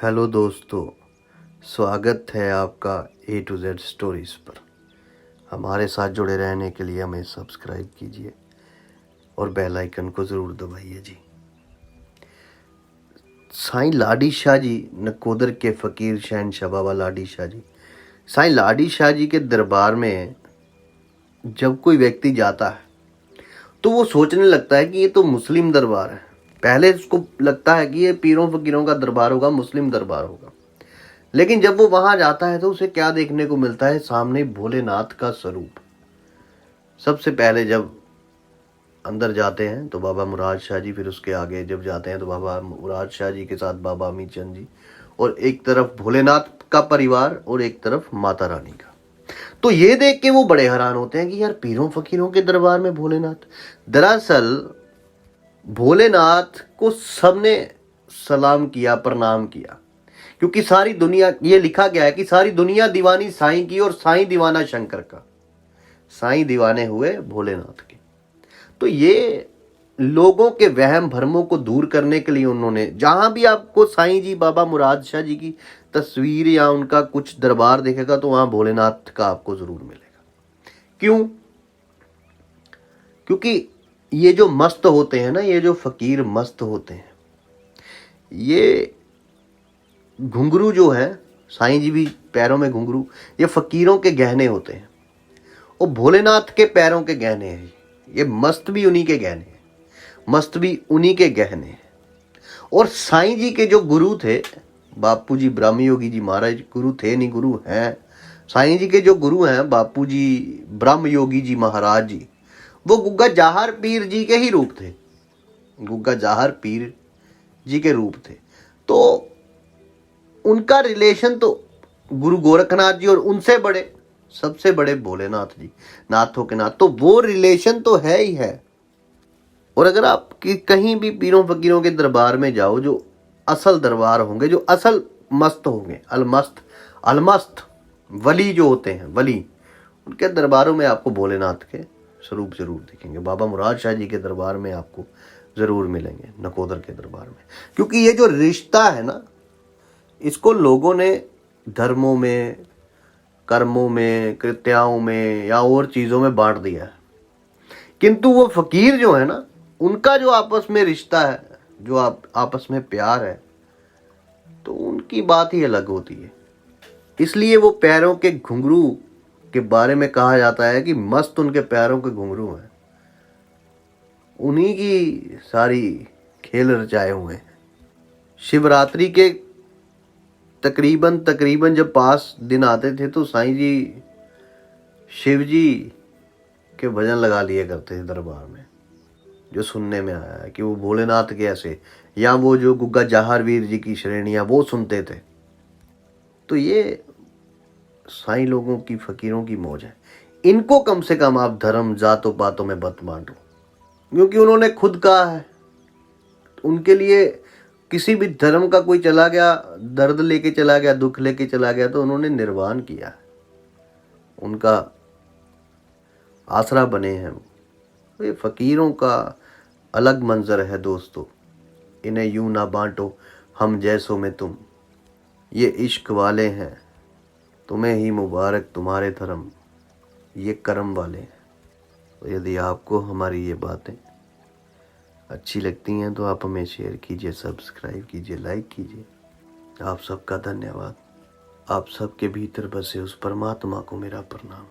Hello दोस्तों, स्वागत है आपका A to Z स्टोरीज पर। हमारे साथ जुड़े रहने के लिए हमें सब्सक्राइब कीजिए और बेल आइकन को ज़रूर दबाइए जी। साईं लाडी शाह जी नकोदर के फ़कीर शहंशाह बाबा लाडी शाह जी। साईं लाडी शाह जी के दरबार में जब कोई व्यक्ति जाता है तो वो सोचने लगता है कि ये तो मुस्लिम दरबार है। पहले उसको लगता है कि ये पीरों फकीरों का दरबार होगा, मुस्लिम दरबार होगा। लेकिन जब वो वहां जाता है तो उसे क्या देखने को मिलता है? सामने भोलेनाथ का स्वरूप। सबसे पहले जब अंदर जाते हैं तो बाबा मुराद शाह जी, फिर उसके आगे जब जाते हैं तो बाबा मुराद शाह जी के साथ बाबा अमीर चंद जी, और एक तरफ भोलेनाथ का परिवार और एक तरफ माता रानी का। तो ये देख के वो बड़े हैरान होते हैं कि यार पीरों फकीरों के दरबार में भोलेनाथ। दरअसल भोलेनाथ को सबने सलाम किया, प्रणाम किया, क्योंकि सारी दुनिया, ये लिखा गया है कि सारी दुनिया दीवानी साईं की और साईं दीवाना शंकर का। साईं दीवाने हुए भोलेनाथ के। तो ये लोगों के वहम भरमों को दूर करने के लिए उन्होंने, जहां भी आपको साईं जी बाबा मुराद शाह जी की तस्वीर या उनका कुछ दरबार दिखेगा तो वहां भोलेनाथ का आपको जरूर मिलेगा। क्यों? क्योंकि ये जो मस्त होते हैं ना, ये जो फकीर मस्त होते हैं, ये घुंघरू जो है, साईं जी भी पैरों में घुंघरू, ये फकीरों के गहने होते हैं और भोलेनाथ के पैरों के गहने हैं। ये मस्त भी उन्हीं के गहने हैं, मस्त भी उन्हीं के गहने हैं। और साईं जी के जो गुरु थे, बापू जी ब्रह्म योगी जी महाराज, गुरु थे नहीं, गुरु हैं। साईं जी के जो गुरु हैं बापू जी ब्रह्म योगी जी महाराज जी, वो गुग्गा जाहर पीर जी के ही रूप थे। गुग्गा जाहर पीर जी के रूप थे। तो उनका रिलेशन तो गुरु गोरखनाथ जी और उनसे बड़े, सबसे बड़े भोलेनाथ जी, नाथों के नाथ, तो वो रिलेशन तो है ही है। और अगर आप कहीं भी पीरों फकीरों के दरबार में जाओ, जो असल दरबार होंगे, जो असल मस्त होंगे, अलमस्त अलमस्त वली जो होते हैं, वली, उनके दरबारों में आपको भोलेनाथ के स्वरूप जरूर दिखेंगे। बाबा मुराद शाह जी के दरबार में आपको जरूर मिलेंगे, नकोदर के दरबार में। क्योंकि ये जो रिश्ता है ना, इसको लोगों ने धर्मों में, कर्मों में, कृत्याओं में या और चीज़ों में बांट दिया है। किंतु वो फकीर जो है ना, उनका जो आपस में रिश्ता है, जो आपस में प्यार है, तो उनकी बात ही अलग होती है। इसलिए वो पैरों के घुंघरू के बारे में कहा जाता है कि मस्त उनके पैरों के घुंघरू हैं, उन्हीं की सारी खेल रचाए हुए हैं। शिवरात्रि के तकरीबन जब पास दिन आते थे तो साईं जी शिव जी के भजन लगा लिए करते थे दरबार में। जो सुनने में आया है कि वो भोलेनाथ के ऐसे, या वो जो गुग्गा जाहर वीर जी की श्रेणियां वो सुनते थे। तो ये साईं लोगों की, फकीरों की मौज है। इनको कम से कम आप धर्म जातों पातों में मत बांटो, क्योंकि उन्होंने खुद कहा है, उनके लिए किसी भी धर्म का कोई चला गया, दर्द लेके चला गया, दुख लेके चला गया, तो उन्होंने निर्वाण किया, उनका आसरा बने हैं। ये फकीरों का अलग मंजर है दोस्तों। इन्हें यूं ना बांटो हम जैसों में तुम, ये इश्क वाले हैं, तुम्हें ही मुबारक तुम्हारे धर्म, ये करम वाले हैं। तो यदि आपको हमारी ये बातें अच्छी लगती हैं तो आप हमें शेयर कीजिए, सब्सक्राइब कीजिए, लाइक कीजिए। आप सबका धन्यवाद। आप सबके भीतर बसे उस परमात्मा को मेरा प्रणाम।